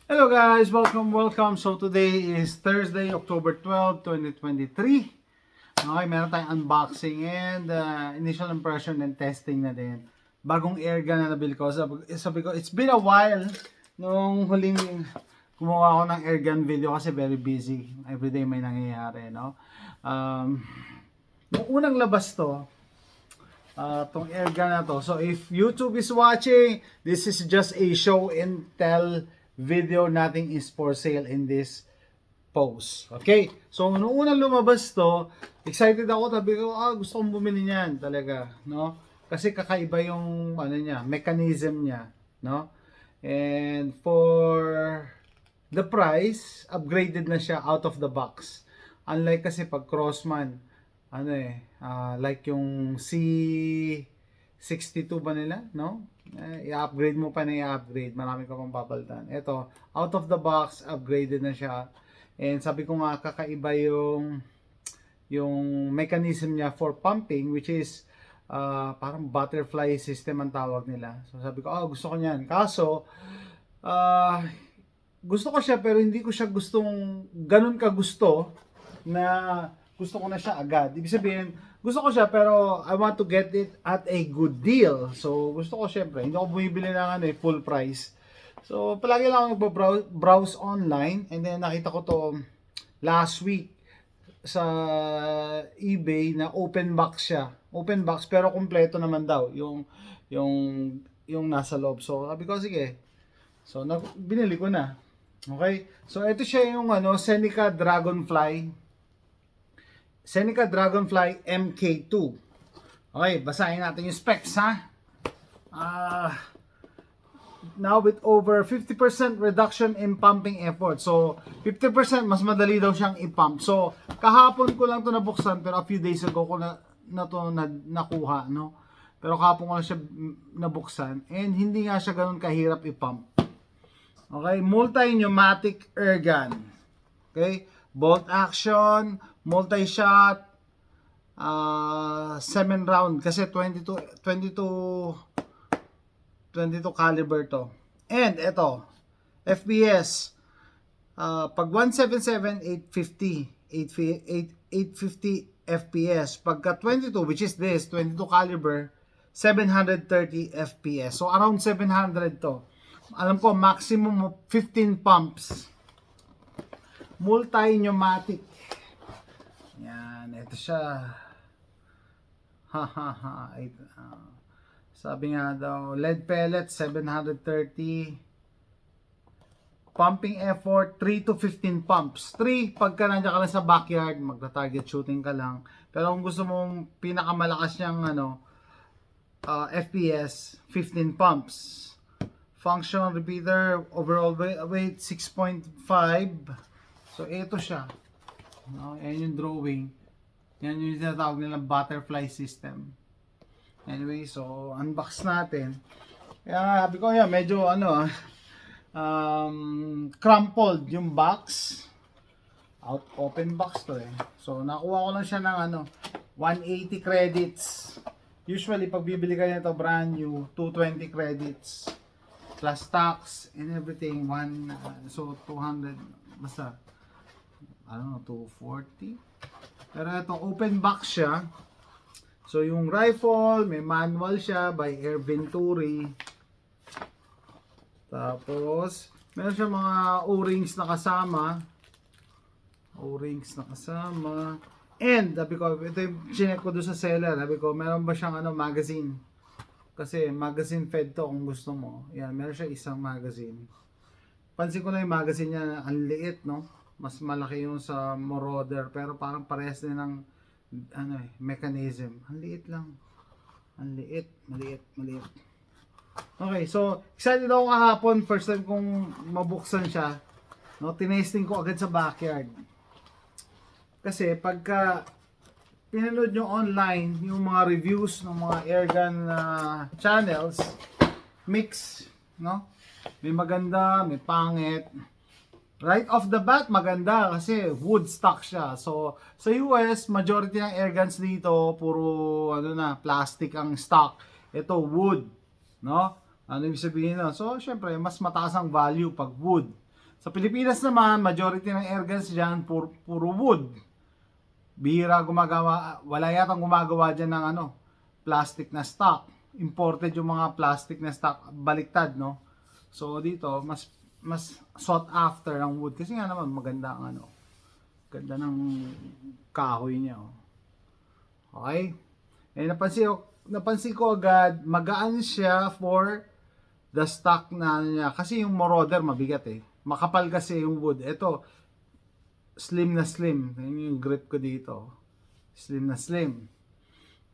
Hello guys, welcome. So today is Thursday, October 12, 2023. Okay, meron tayong unboxing and initial impression and testing na din. Bagong airgun na nabili ko. Sabi ko, it's been a while nung huling gumawa ako ng airgun video kasi very busy. Everyday may nangyayari, no? Nung unang labas to, tong airgun na to. So if YouTube is watching, this is just a show and tell video, nothing is for sale in this post. Okay? So nung unang lumabas to, excited ako, sabi ko, gusto kong bumili niyan talaga, no? Kasi kakaiba yung ano niya, mechanism niya, no? And for the price, upgraded na siya out of the box. Unlike kasi pag Crossman, like yung C62 ba nila, no? I-upgrade mo pa na i-upgrade, marami ka pang papalitan. Ito, out of the box, upgraded na siya. And sabi ko nga, kakaiba yung mechanism niya for pumping, which is parang butterfly system ang tawag nila. So sabi ko, gusto ko niyan. Kaso, gusto ko siya pero hindi ko siya gustong ganun ka gusto na gusto ko na siya agad. Ibig sabihin, gusto ko siya pero I want to get it at a good deal. So gusto ko syempre, hindi ako bumibili ng full price. So palagi lang ako browse online and then nakita ko to last week sa eBay na open box siya. Open box pero kumpleto naman daw yung nasa loob. So sabi ko sige. So binili ko na. Okay? So ito siya yung Seneca Dragonfly MK2. Okay, basahin natin yung specs ha. Now with over 50% reduction in pumping effort. So 50% mas madali daw siyang i-pump. So kahapon ko lang to nabuksan pero a few days ago ko nakuha, no? Pero kahapon ko lang siya nabuksan and hindi nga siya ganoon kahirap i-pump. Okay, multi-pneumatic airgun. Okay, bolt action, multi-shot, 7 round kasi 22 caliber to. And ito, FPS, pag 177, 850 FPS. Pagka 22, which is this, 22 caliber, 730 FPS. So around 700 to. Alam ko, maximum of 15 pumps. Multi-pneumatic. Yan, ito siya. Sabi nga daw, lead pellet 730. Pumping effort 3 to 15 pumps. 3 pagka nandiyan ka lang sa backyard, magta-target shooting ka lang. Pero kung gusto mong pinakamalakas niyang FPS, 15 pumps. Function repeater, overall weight 6.5. So ito siya. Yan yung drawing. Yan yung tinatawag nilang butterfly system. Anyway, so unbox natin. Kaya sabi ko medyo crumpled yung box. Open box to eh. So nakuha ko lang siya ng 180 credits. Usually pag bibili ka nito brand new, 220 credits. Plus tax and everything, so 200, basta, I don't know, 240. Pero ito, open box siya. So yung rifle, may manual siya by Air Venturi. Tapos, meron siya mga O-rings na kasama. And, sabi ko, ito yung chinek ko doon sa seller. Sabi ko, meron ba siyang magazine? Kasi magazine fed to kung gusto mo. Yan, meron siya isang magazine. Pansin ko na yung magazine niya, ang liit, no? Mas malaki yung sa Marauder, pero parang parehas din ng mechanism. Ang liit lang. Ang liit, maliit. Okay, so excited ako kahapon, first time kong mabuksan siya. No, tinesting ko agad sa backyard. Kasi pagka pinanood nyo online yung mga reviews ng mga airgun channels, mix, no? May maganda, may pangit. Right off the bat, maganda kasi wood stock siya. So, sa US, majority ng airguns dito, puro plastic ang stock. Ito, wood, no? Ano ibig sabihin na? So, syempre, mas mataas ang value pag wood. Sa Pilipinas naman, majority ng airguns dyan, puro wood. Bihira gumagawa, wala yatang gumagawa dyan ng ano, plastic na stock. Imported yung mga plastic na stock, baliktad, no? So dito, mas sought after ang wood kasi nga naman maganda ang ano, ganda ng kahoy niya, oh. Okay? Eh napansin ko agad, magaan siya for the stock na ano niya kasi yung Moroder mabigat eh. Makapal kasi yung wood. Ito slim na slim. Yan yung grip ko dito. Slim na slim.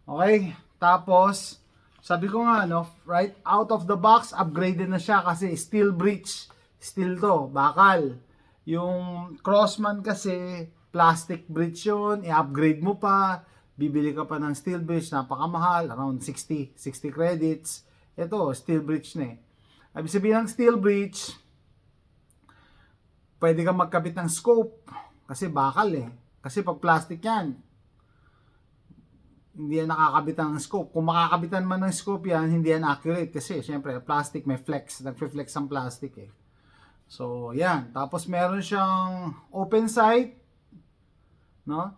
Okay? Tapos, sabi ko nga, no, right out of the box, upgraded na siya kasi steel breech. Steel to, bakal. Yung Crossman kasi, plastic breech yun. I-upgrade mo pa. Bibili ka pa ng steel breech. Napakamahal. Around 60 credits. Ito, steel breech na eh. Ibig sabihin ng steel breech, pwede kang magkabit ng scope. Kasi bakal eh. Kasi pag plastic yan, hindi yan nakakabit ng scope. Kung makakabitan man ng scope yan, hindi yan accurate. Kasi syempre, plastic may flex. Nagfe-flex ang plastic eh. So, yan. Tapos meron siyang open sight. No?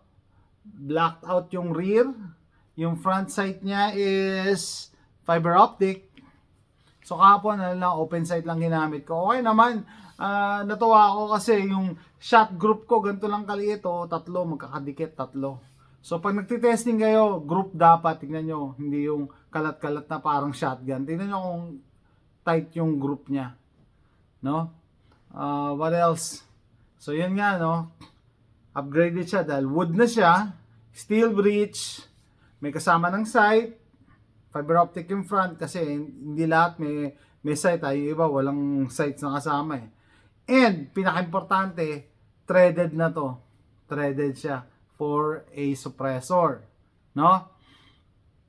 Blacked out yung rear. Yung front sight niya is fiber optic. So, kahapon, open sight lang ginamit ko. Okay naman. Natuwa ako kasi yung shot group ko ganito lang kaliit, oh, tatlo magkakadikit, tatlo. So pag nagti-testing kayo, group dapat tingnan nyo, hindi yung kalat-kalat na parang shotgun. Tingnan nyo kung tight yung group niya, no? What else? So yun nga, no? Upgraded siya dahil wood na siya, steel breech, may kasama ng sight, fiber optic yung front kasi hindi lahat may sight, yung iba walang sights na kasama eh. And, pinaka-importante, threaded na to. Threaded siya for a suppressor. No?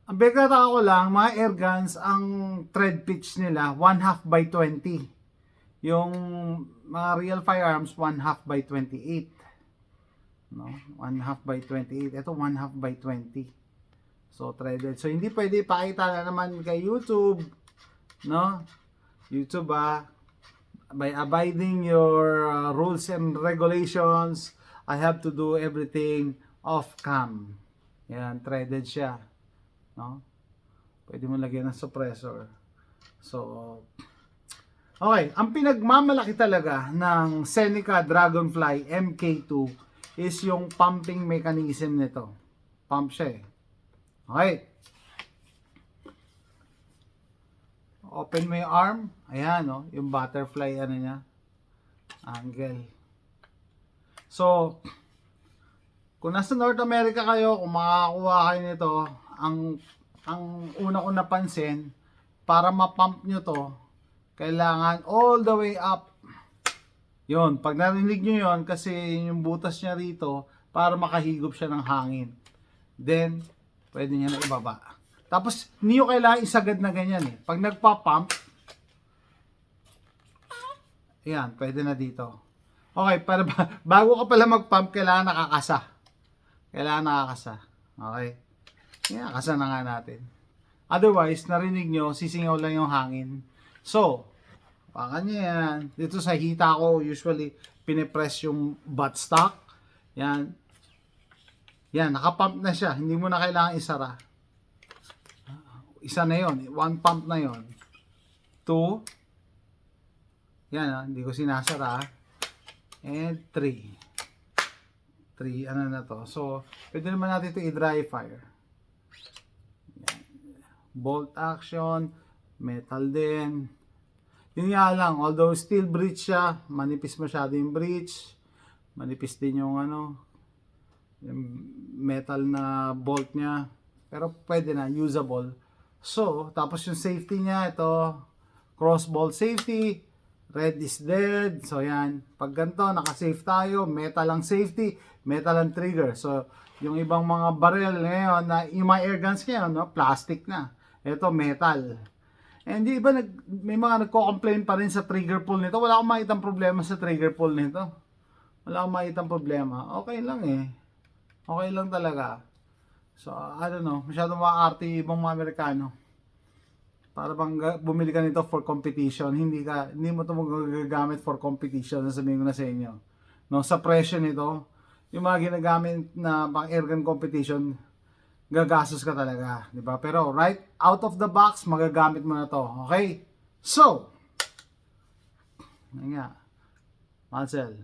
Ang bekata ko lang, mga airguns, ang thread pitch nila, 1/2 by 20. Yung mga real firearms, 1/2 by 28. No? 1/2 by 28. Ito, 1/2 by 20. So, threaded. So, hindi pwede ipakita na naman kay YouTube. No? YouTube, by abiding your rules and regulations, I have to do everything off cam. Yan, threaded siya. No? Pwede mo lagyan ng suppressor. So, okay. Ang pinagmamalaki talaga ng Seneca Dragonfly MK2 is yung pumping mechanism nito. Pump siya eh. Okay. Open mo yung arm. Ayan, no? Yung butterfly, ano niya, angle. So, kung nasa North America kayo, kung makakakuha kayo nito, ang una ko napansin, para ma-pump nyo to, kailangan all the way up. Yun, pag narinig nyo yun, kasi yung butas niya rito, para makahigop siya ng hangin. Then, pwede niya na ibaba. Tapos, hindi nyo kailangan isagad na ganyan eh. Pag nagpa-pump, ayan, pwede na dito. Okay, para bago ka pala mag-pump, kailangan nakakasa. Kailangan nakakasa. Okay? Yan, kasa na nga natin. Otherwise, narinig nyo, sisingaw lang yung hangin. So, baka nyo yan. Dito sa hita ko, usually, pinipress yung buttstock. Yan. Yan, nakapump na siya. Hindi mo na kailangan isara. Isa na yon, one pump na yon. 2. Yan, hindi ko sinasara. And 3. 3, ano na to. So, pwede naman natin ito i-dry fire. Yan. Bolt action, metal din. Yun nga lang, although steel breech siya, manipis masyado yung breech. Manipis din yung ano, yung metal na bolt niya. Pero pwede na, usable. So, tapos yung safety niya, ito, cross bolt safety, red is dead. So, yan. Pag ganito, naka-safe tayo, metal ang safety, metal ang trigger. So, yung ibang mga barrel ngayon, yung mga airguns ngayon, no, plastic na. Ito, metal. And di ba, may mga nagko-complain pa rin sa trigger pull nito. Wala akong makitang problema sa trigger pull nito. Wala akong makitang problema. Okay lang eh. Okay lang talaga. So, I don't know. Masyadong makaarte ibang mga Amerikano. Para bang bumili ka nito for competition, hindi mo ito magagamit for competition, sasabihin ko na sa inyo. No, sa presyo nito, yung mga ginagamit na pang airgun competition, gagastos ka talaga, di ba? Pero right out of the box, magagamit mo na to. Okay? So, nga, Marcel.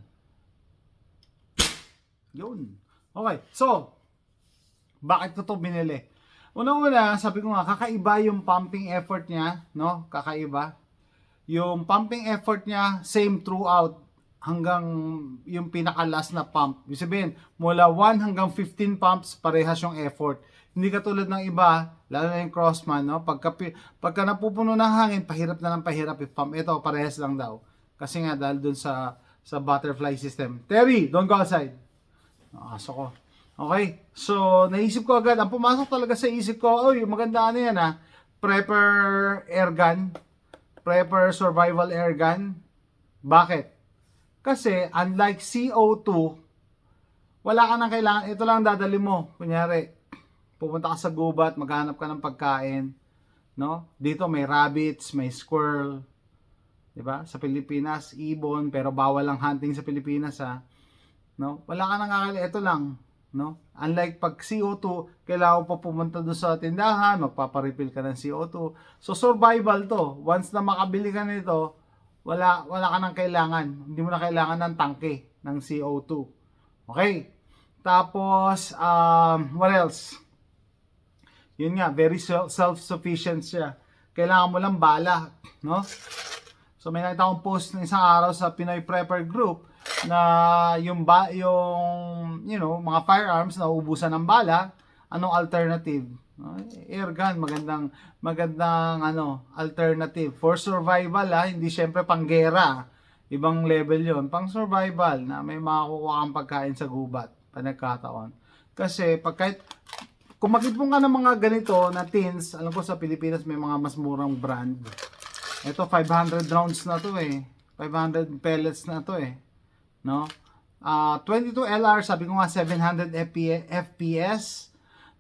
Yun. Okay, so, bakit ko to binili? Unang-una, sabi ko nga, kakaiba yung pumping effort niya, no? Kakaiba. Yung pumping effort niya, same throughout hanggang yung pinaka-last na pump. Ibig sabihin, mula 1 hanggang 15 pumps, parehas yung effort. Hindi katulad ng iba, lalo na yung Crossman, no? Pagka napupuno ng hangin, pahirap na ng pahirap i-pump. Ito, parehas lang daw. Kasi nga, dahil dun sa butterfly system. Terry, don't go outside. Nakaso ko. Okay, so naisip ko agad, ang pumasok talaga sa isip ko, oy, maganda ano yan ha, prepper air gun, prepper survival air gun. Bakit? Kasi unlike CO2, wala ka nang kailangan, ito lang dadali mo. Kunyari, pupunta ka sa gubat, maghanap ka ng pagkain, no? Dito may rabbits, may squirrel, 'di ba? Sa Pilipinas, ibon, pero bawal ang hunting sa Pilipinas ha. No? Wala ka nang kailangan, ito lang. No? Unlike pag CO2, kailangan pa pumunta doon sa tindahan, magpaparefill ka ng CO2. So survival to. Once na makabili ka nito, wala ka nang kailangan. Hindi mo na kailangan ng tangke ng CO2. Okay? Tapos, what else? Yun nga, very self-sufficient siya. Kailangan mo lang bala. No? So may nakita akong post ng isang araw sa Pinoy Prepper Group na yung mga firearms na uubusan ng bala, anong alternative? Air gun, magandang alternative for survival hindi syempre panggera. Ibang level 'yon, pang survival na may makukuha kang pagkain sa gubat, panagkataon. Kasi kung mag-ipon ka ng mga ganito na tins, alam ko sa Pilipinas may mga mas murang brand. Ito 500 rounds na to 500 pellets na to no? 22 LR, sabi ko nga 700 FPS.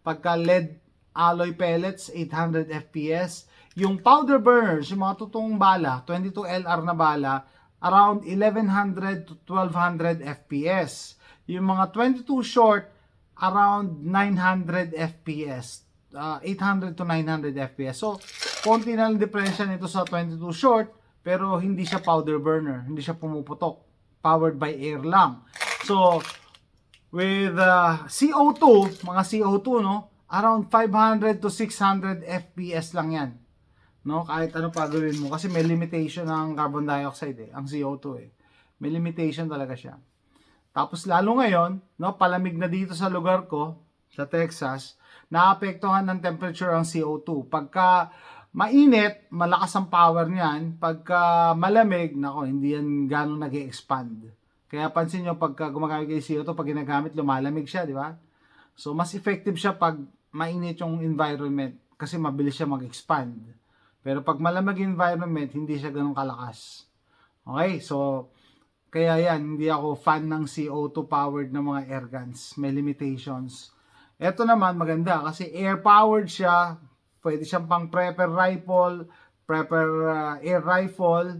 Pagka lead alloy pellets, 800 FPS. Yung powder burners, yung mga totoong bala, 22 LR na bala, around 1100 to 1200 FPS. Yung mga 22 short, around 900 FPS. 800 to 900 FPS. So, konti na lang diferensya nito sa 22 short, pero hindi siya powder burner, hindi siya pumuputok. Powered by air lang. So, with CO2, mga CO2, no, around 500 to 600 FPS lang yan. No, kahit ano pa gawin mo. Kasi may limitation ng carbon dioxide ang CO2 May limitation talaga siya. Tapos lalo ngayon, no, palamig na dito sa lugar ko, sa Texas, naapektuhan ng temperature ang CO2. Pagka mainit, malakas ang power niyan. Pagka malamig, nako, hindi yan gano'ng nag-expand. Kaya pansin nyo, pagka gumagamit kayo CO2, pag ginagamit, lumalamig siya, di ba? So, mas effective siya pag mainit yung environment kasi mabilis siya mag-expand. Pero pag malamig environment, hindi siya gano'ng kalakas. Okay, so, kaya yan, hindi ako fan ng CO2 powered na mga air guns. May limitations. Ito naman, maganda kasi air powered siya. Pwede siyang pang prepper rifle, prepper air rifle,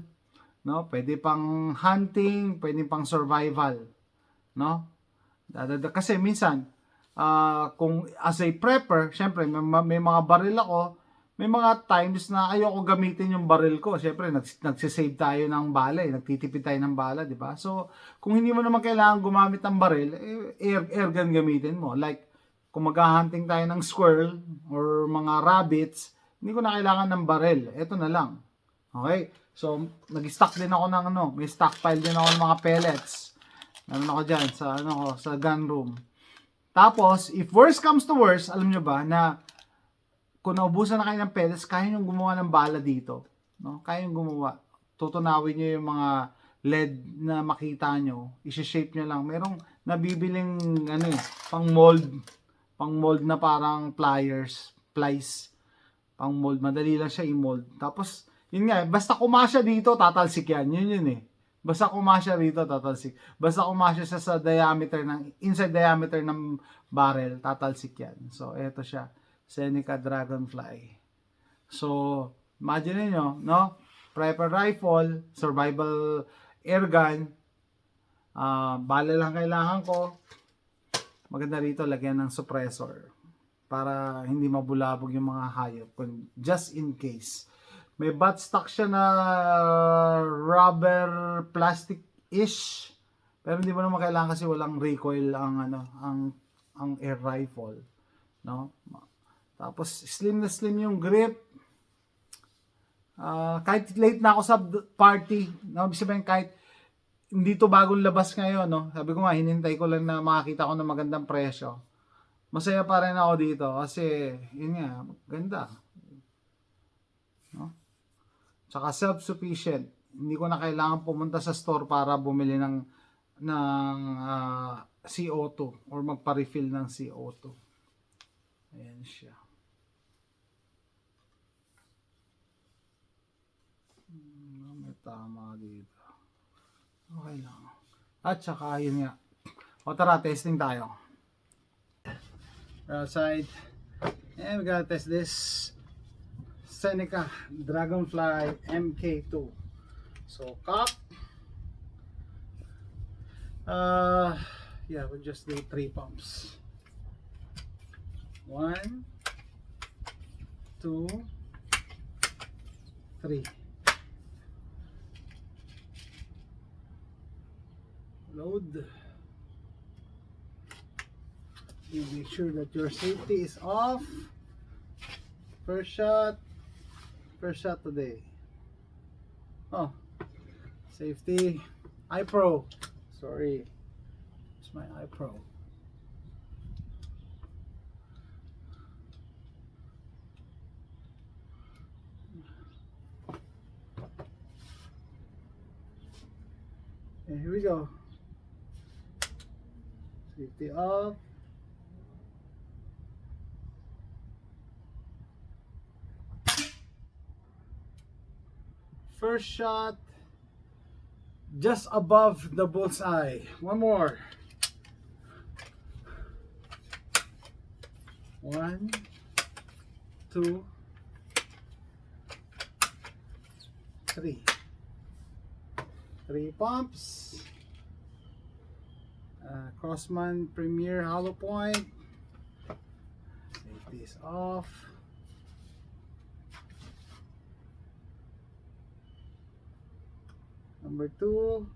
no? Pwede pang hunting, pwede pang survival, no? Kasi minsan, kung as a prepper, syempre may mga baril ako, may mga times na ayoko gamitin yung baril ko. Syempre, nagsisave tayo ng bala, nagtitipid tayo ng bala, di ba? So, kung hindi mo naman kailangan gumamit ng baril, air gun gamitin mo. Like, kung mag-hunting tayo ng squirrel or mga rabbits, hindi ko na kailangan ng baril. Ito na lang. Okay? So, nag-stock din ako ng may stockpile din ako ng mga pellets. Meron ako dyan sa gun room. Tapos, if worst comes to worst, alam nyo ba na kung naubusan na kayo ng pellets, kaya nyo gumawa ng bala dito. No? Kaya nyo gumawa. Tutunawin nyo yung mga lead na makita nyo. Isi-shape nyo lang. Merong nabibiling pang mold na parang plies. Pang mold. Madali lang siya i-mold. Tapos, yun nga, basta kumasya dito, tatalsik yan. Yun Basta kumasya rito, tatalsik. Basta kumasya siya sa inside diameter ng barrel, tatalsik yan. So, eto siya. Seneca Dragonfly. So, Imagine niyo, no? Prepper rifle, survival air gun. Bala lang kailangan ko. Maganda rito lagyan ng suppressor para hindi mabulabog yung mga hayop. Just in case. May buttstock siya na rubber plastic-ish. Pero hindi mo naman kailangan kasi walang recoil ang air rifle, no? Tapos slim na slim yung grip. Kahit late na ako sa party, no? Sabihin kahit hindi to bagong labas ngayon, no? Sabi ko nga, hinintay ko lang na makakita ko ng magandang presyo. Masaya pa rin ako dito kasi, yun nga, ganda. No? Tsaka self-sufficient. Hindi ko na kailangan pumunta sa store para bumili ng CO2 or magpa-refill ng CO2. Ayan siya. May tama dito. Okay lang. At saka yun nga. O tara, testing tayo. Outside. And we gotta test this Seneca Dragonfly MK2. So cock. Yeah, we'll just do 3 pumps. 1, 2, 3. Load. You make sure that your safety is off. First shot today. Oh, safety. iPro. Sorry, it's my iPro. Okay, here we go. Safety off. First shot just above the bullseye. One more. 1, 2, 3. 3 pumps. Crossman Premier Hollow Point. Safety is off. Number 2.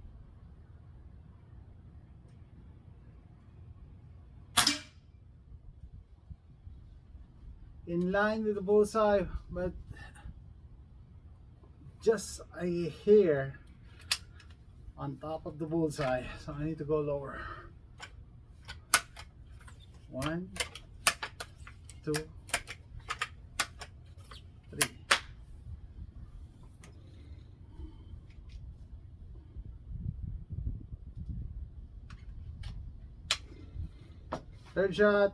In line with the bullseye, but just a hair on top of the bullseye, so I need to go lower. 1, 2, 3. Third shot.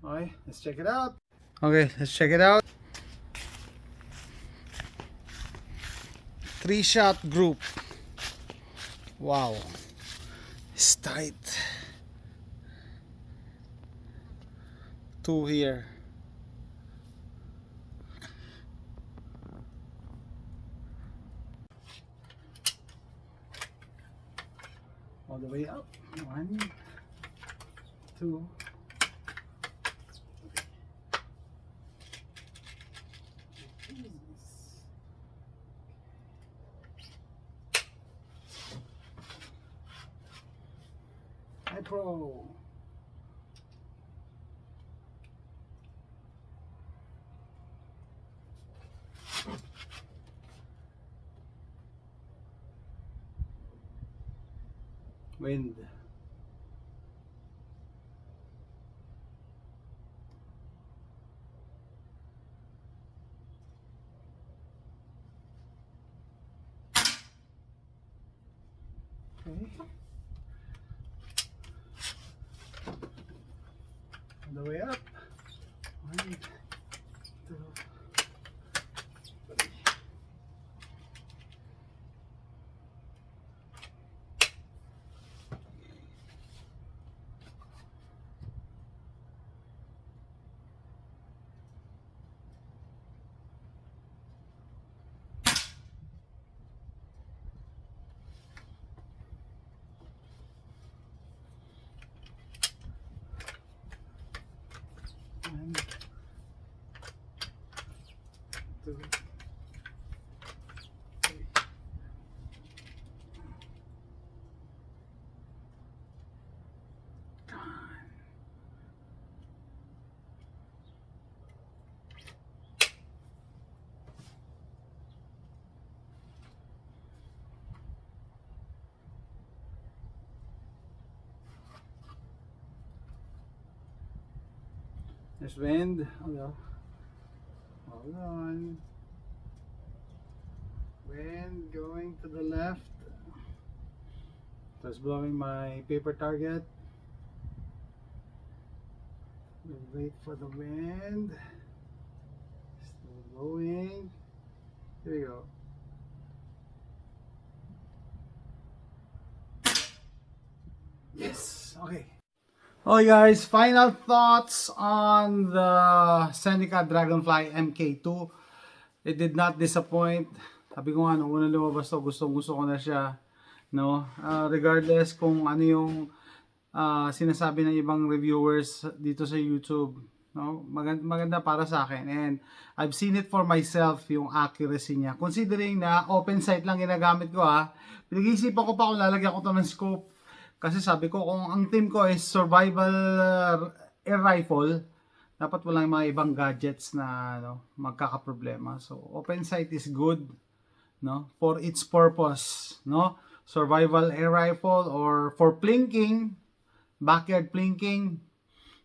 Okay, let's check it out. Okay, let's check it out. 3-shot group. Wow, it's tight. 2 here. All the way up. 1, 2. iPro. Wind. Okay. On the way up. 1, 2, 3. There's wind. Hold on. Wind going to the left. That's blowing my paper target. We'll wait for the wind. Still blowing. Here we go. Yes. Okay. Okay guys, final thoughts on the Seneca Dragonfly MK2. It did not disappoint. Sabi ko nga, nung unang lumabas to, gusto ko na siya. No? Regardless kung ano yung sinasabi ng ibang reviewers dito sa YouTube. No? Maganda para sa akin. And I've seen it for myself, yung accuracy niya. Considering na open sight lang ginagamit ko pinag-iisipan ko pa kung lalagyan ko to ng scope. Kasi sabi ko, kung ang team ko is survival air rifle, dapat walang mga ibang gadgets na magkakaproblema. So, open sight is good, no, for its purpose, no? Survival air rifle or for plinking, backyard plinking.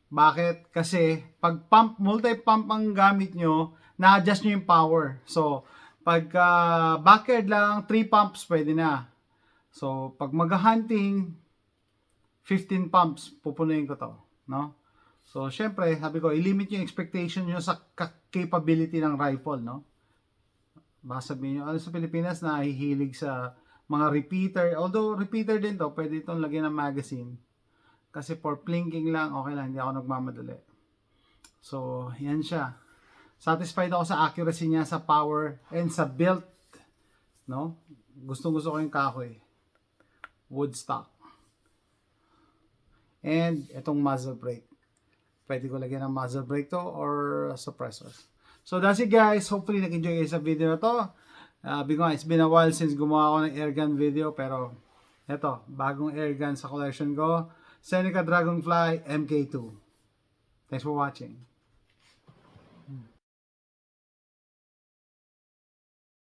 Bakit? Kasi pag multi-pump ang gamit nyo, na-adjust nyo yung power. So, pag backyard lang, 3 pumps pwede na. So, pag mag-hunting, 15 pumps, pupunuin ko to, no? So, syempre, sabi ko, i-limit yung expectation nyo sa capability ng rifle, no? Baka sabihin nyo, sa Pilipinas, nahihilig sa mga repeater. Although, repeater din to, pwede itong lagyan ng magazine. Kasi for plinking lang, okay lang, hindi ako nagmamadali. So, yan siya. Satisfied ako sa accuracy niya, sa power, and sa build, no? Gustong-gusto ko yung kahoy. Wood stock. And itong muzzle brake. Pwede ko lagyan ng muzzle brake to or suppressor. So that's it guys. Hopefully nag-enjoy kayo sa video na to. Because it's been a while since gumawa ako ng airgun video. Pero eto, bagong airgun sa collection ko. Seneca Dragonfly MK2. Thanks for watching.